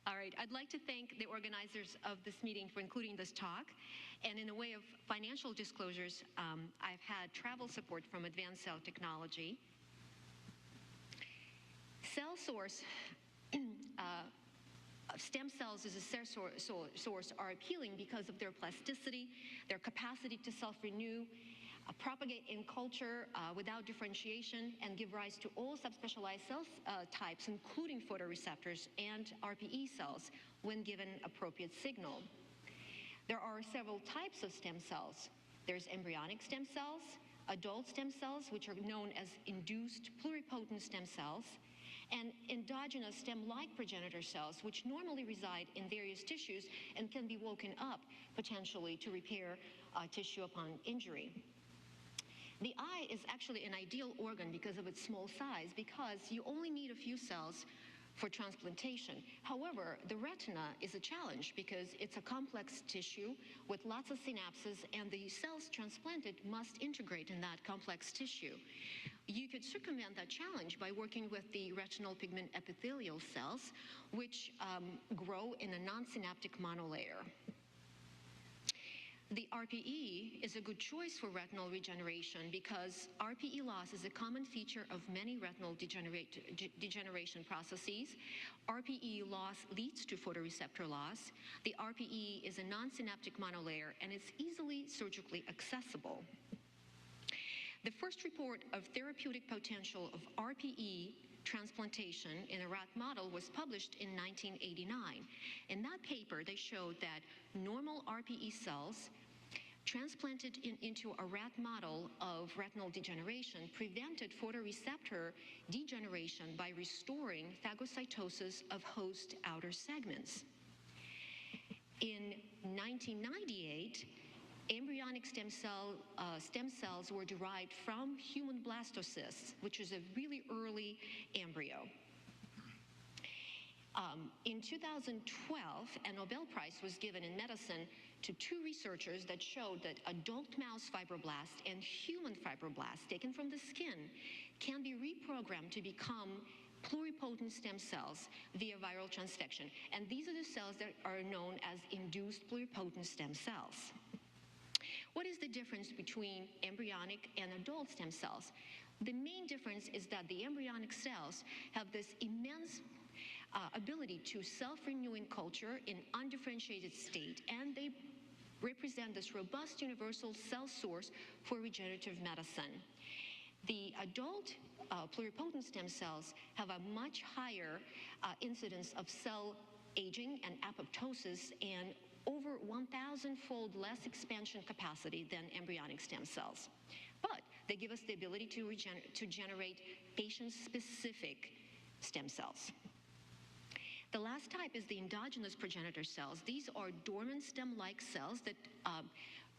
All right, I'd like to thank the organizers of this meeting for including this talk. And in the way of financial disclosures, I've had travel support from Advanced Cell Technology. Cell source, stem cells as a cell source are appealing because of their plasticity, their capacity to self-renew, propagate in culture without differentiation, and give rise to all subspecialized cell types, including photoreceptors and RPE cells, when given appropriate signal. There are several types of stem cells. There's embryonic stem cells, adult stem cells, which are known as induced pluripotent stem cells, and endogenous stem-like progenitor cells, which normally reside in various tissues and can be woken up potentially to repair tissue upon injury. The eye is actually an ideal organ because of its small size, because you only need a few cells for transplantation. However, the retina is a challenge because it's a complex tissue with lots of synapses, and the cells transplanted must integrate in that complex tissue. You could circumvent that challenge by working with the retinal pigment epithelial cells, which grow in a non-synaptic monolayer. The RPE is a good choice for retinal regeneration because RPE loss is a common feature of many retinal degeneration processes. RPE loss leads to photoreceptor loss. The RPE is a non-synaptic monolayer, and it's easily surgically accessible. The first report of therapeutic potential of RPE transplantation in a rat model was published in 1989. In that paper, they showed that normal RPE cells transplanted into a rat model of retinal degeneration prevented photoreceptor degeneration by restoring phagocytosis of host outer segments. In 1998, embryonic stem cells were derived from human blastocysts, which is a really early embryo. In 2012, a Nobel Prize was given in medicine to two researchers that showed that adult mouse fibroblasts and human fibroblasts taken from the skin can be reprogrammed to become pluripotent stem cells via viral transfection. And these are the cells that are known as induced pluripotent stem cells. What is the difference between embryonic and adult stem cells? The main difference is that the embryonic cells have this immense ability to self-renew in culture in undifferentiated state, and they represent this robust universal cell source for regenerative medicine. The adult pluripotent stem cells have a much higher incidence of cell aging and apoptosis, and over 1,000-fold less expansion capacity than embryonic stem cells. But they give us the ability to generate patient-specific stem cells. The last type is the endogenous progenitor cells. These are dormant stem-like cells that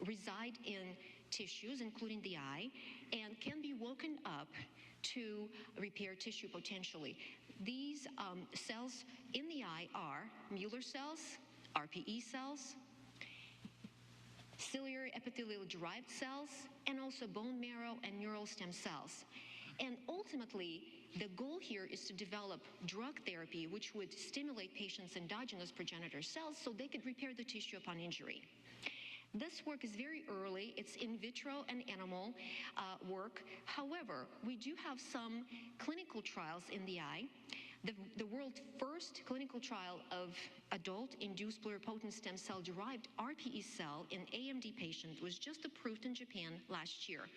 reside in tissues, including the eye, and can be woken up to repair tissue potentially. These cells in the eye are Mueller cells, RPE cells, ciliary epithelial-derived cells, and also bone marrow and neural stem cells. And ultimately, the goal here is to develop drug therapy which would stimulate patients' endogenous progenitor cells so they could repair the tissue upon injury. This work is very early. It's in vitro and animal work. However, we do have some clinical trials in the eye. The world's first clinical trial of adult-induced pluripotent stem cell-derived RPE cell in AMD patient was just approved in Japan last year.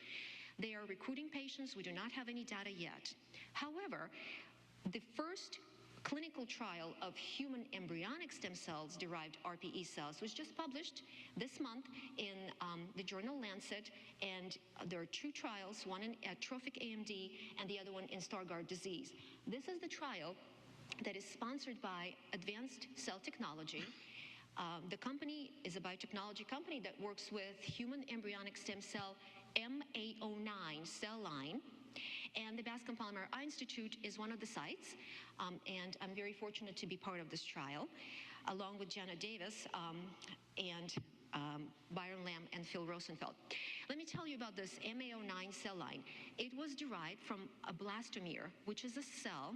They are recruiting patients. We do not have any data yet. However, the first clinical trial of human embryonic stem cells derived RPE cells was just published this month in the journal Lancet, and there are two trials, one in atrophic AMD and the other one in Stargardt disease. This is the trial that is sponsored by Advanced Cell Technology. The company is a biotechnology company that works with human embryonic stem cell MA09 cell line. And the Bascom Polymer Eye Institute is one of the sites, and I'm very fortunate to be part of this trial, along with Janet Davis and Byron Lamb and Phil Rosenfeld. Let me tell you about this MA09 cell line. It was derived from a blastomere, which is a cell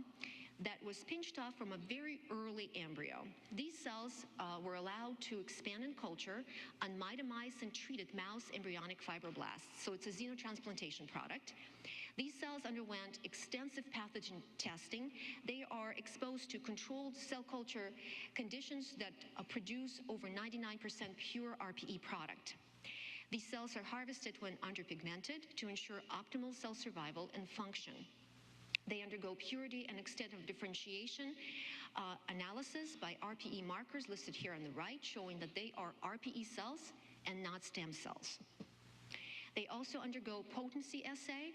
that was pinched off from a very early embryo. These cells were allowed to expand in culture on mitomycin treated mouse embryonic fibroblasts. So it's a xenotransplantation product. These cells underwent extensive pathogen testing. They are exposed to controlled cell culture conditions that produce over 99% pure RPE product. These cells are harvested when underpigmented to ensure optimal cell survival and function. They undergo purity and extent of differentiation analysis by RPE markers listed here on the right, showing that they are RPE cells and not stem cells. They also undergo potency assay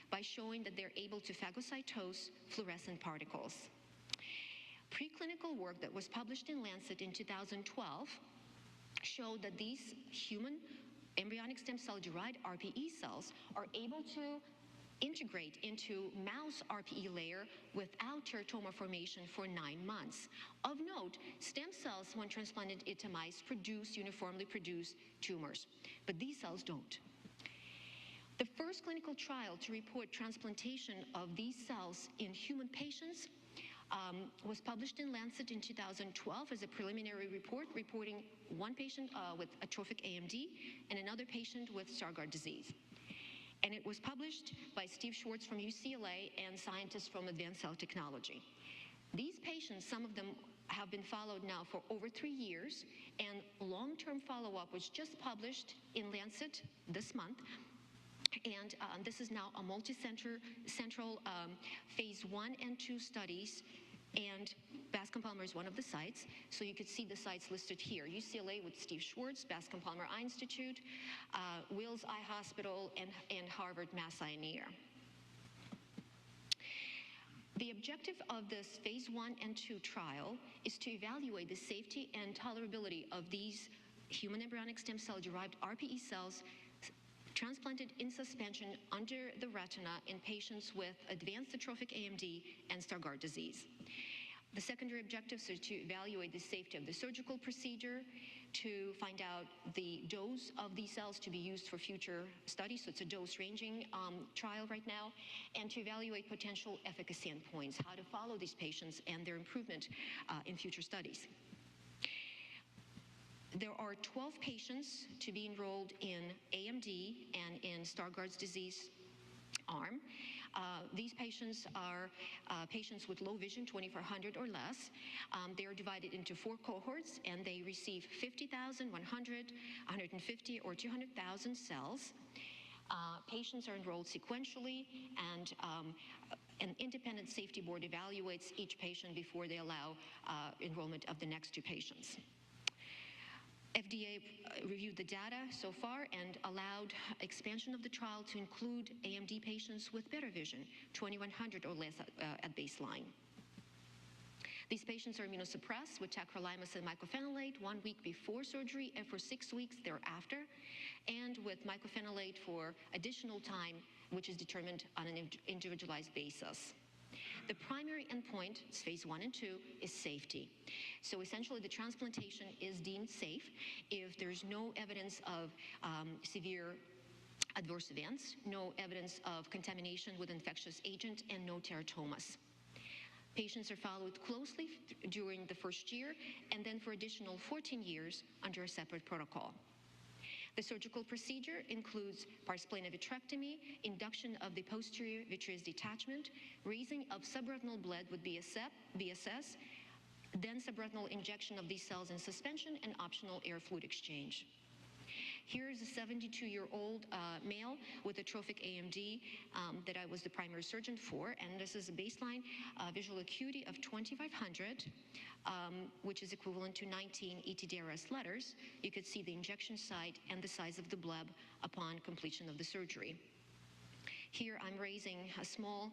by showing that they're able to phagocytose fluorescent particles. Preclinical work that was published in Lancet in 2012 showed that these human embryonic stem cell-derived RPE cells are able to integrate into mouse RPE layer without teratoma formation for 9 months. Of note, stem cells, when transplanted into mice, uniformly produce tumors, but these cells don't. The first clinical trial to report transplantation of these cells in human patients was published in Lancet in 2012 as a preliminary report, reporting one patient with atrophic AMD and another patient with Stargardt disease. And it was published by Steve Schwartz from UCLA and scientists from Advanced Cell Technology. These patients, some of them have been followed now for over 3 years, and long-term follow-up was just published in Lancet this month. And this is now a multi-central phase 1 and 2 studies, and Bascom Palmer is one of the sites. So you could see the sites listed here: UCLA with Steve Schwartz, Bascom Palmer Eye Institute, Wills Eye Hospital, and Harvard Mass Eye and Ear. The objective of this phase 1 and 2 trial is to evaluate the safety and tolerability of these human embryonic stem cell-derived RPE cells transplanted in suspension under the retina in patients with advanced atrophic AMD and Stargardt disease. The secondary objectives are to evaluate the safety of the surgical procedure, to find out the dose of these cells to be used for future studies, so it's a dose-ranging trial right now, and to evaluate potential efficacy endpoints, how to follow these patients and their improvement in future studies. There are 12 patients to be enrolled in AMD and in Stargardt disease arm. These patients are patients with low vision, 2400 or less. They are divided into 4 cohorts, and they receive 50,000, 100, 150, or 200,000 cells. Patients are enrolled sequentially, and an independent safety board evaluates each patient before they allow enrollment of the next 2 patients. FDA reviewed the data so far and allowed expansion of the trial to include AMD patients with better vision, 2100 or less at baseline. These patients are immunosuppressed with tacrolimus and mycophenolate 1 week before surgery and for 6 weeks thereafter, and with mycophenolate for additional time, which is determined on an individualized basis. The primary endpoint, phase 1 and 2, is safety. So essentially, the transplantation is deemed safe if there's no evidence of severe adverse events, no evidence of contamination with infectious agent, and no teratomas. Patients are followed closely during the first year and then for additional 14 years under a separate protocol. The surgical procedure includes pars plana vitrectomy, induction of the posterior vitreous detachment, raising of subretinal blood with BSS, then subretinal injection of these cells in suspension, and optional air fluid exchange. Here is a 72-year-old male with atrophic AMD that I was the primary surgeon for, and this is a baseline visual acuity of 2500, which is equivalent to 19 ETDRS letters. You could see the injection site and the size of the bleb upon completion of the surgery. Here I'm raising a small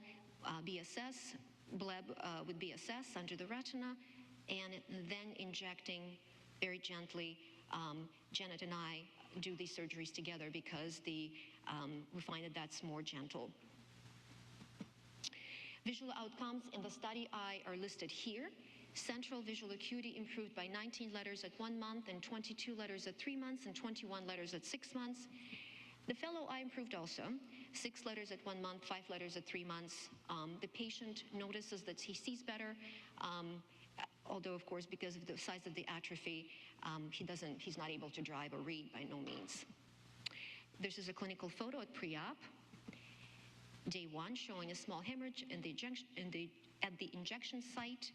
BSS bleb with BSS under the retina, and then injecting very gently. Janet and I do these surgeries together because we find that that's more gentle. Visual outcomes in the study eye are listed here. Central visual acuity improved by 19 letters at 1 month, and 22 letters at 3 months, and 21 letters at 6 months. The fellow eye improved also. 6 letters at 1 month, 5 letters at 3 months. The patient notices that he sees better, although of course because of the size of the atrophy, he's not able to drive or read by no means. This is a clinical photo at pre-op. Day 1 showing a small hemorrhage at the injection site.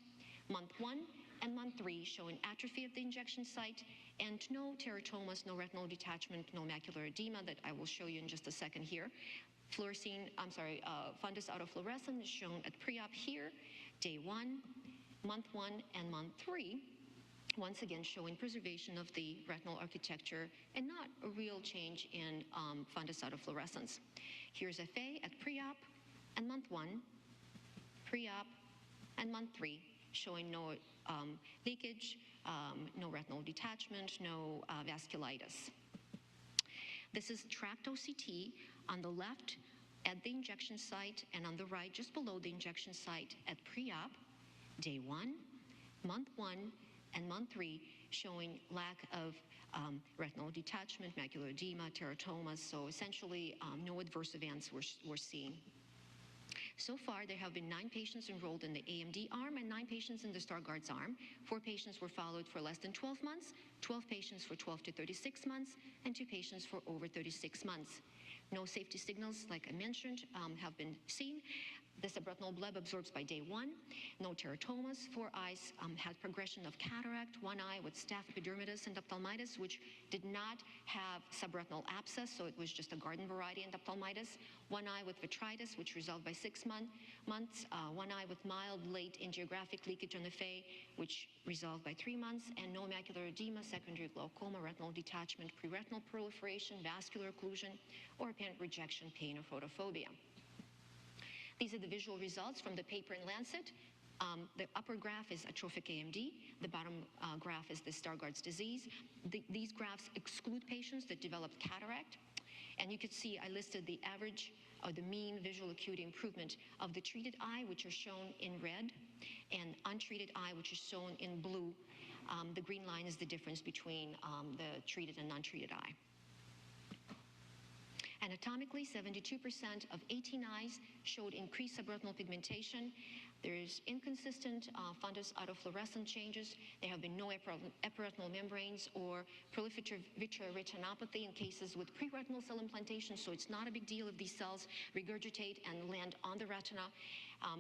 Month 1 and month 3 showing atrophy of the injection site and no teratomas, no retinal detachment, no macular edema that I will show you in just a second here. Fundus autofluorescence is shown at pre-op here, day 1, month 1, and month 3. Once again showing preservation of the retinal architecture and not a real change in fundus autofluorescence. Here's FA at pre-op and month 1, pre-op and month 3, showing no leakage, no retinal detachment, no vasculitis. This is tract OCT on the left at the injection site and on the right just below the injection site at pre-op, day 1, month 1, and month 3 showing lack of retinal detachment, macular edema, teratomas, so essentially no adverse events were seen. So far, there have been 9 patients enrolled in the AMD arm and 9 patients in the Stargardt's arm. 4 patients were followed for less than 12 months, 12 patients for 12 to 36 months, and 2 patients for over 36 months. No safety signals, like I mentioned, have been seen. The subretinal bleb absorbs by day 1. No teratomas. 4 eyes had progression of cataract. 1 eye with staph epidermidis endophthalmitis, which did not have subretinal abscess, so it was just a garden variety endophthalmitis. 1 eye with vitritis, which resolved by 6 months. 1 eye with mild late angiographic leakage on the FA, which resolved by 3 months, and no macular edema, secondary glaucoma, retinal detachment, preretinal proliferation, vascular occlusion, or apparent rejection, pain, or photophobia. These are the visual results from the paper in Lancet. The upper graph is atrophic AMD. The bottom graph is the Stargardt's disease. These graphs exclude patients that developed cataract. And you can see I listed the average or the mean visual acuity improvement of the treated eye, which are shown in red, and untreated eye, which is shown in blue. The green line is the difference between the treated and untreated eye. Anatomically, 72% of 18 eyes showed increased subretinal pigmentation. There is inconsistent fundus autofluorescence changes. There have been no epiretinal membranes or proliferative vitreoretinopathy in cases with preretinal cell implantation, so it's not a big deal if these cells regurgitate and land on the retina.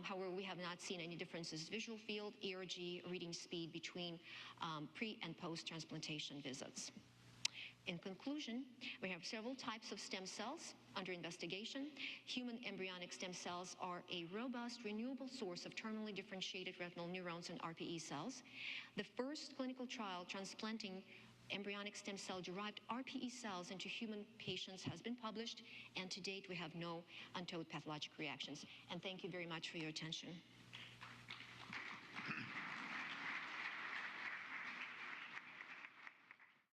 However, we have not seen any differences visual field, ERG, reading speed between pre- and post-transplantation visits. In conclusion, we have several types of stem cells under investigation. Human embryonic stem cells are a robust, renewable source of terminally differentiated retinal neurons and RPE cells. The first clinical trial transplanting embryonic stem cell-derived RPE cells into human patients has been published, and to date we have no untoward pathologic reactions. And thank you very much for your attention.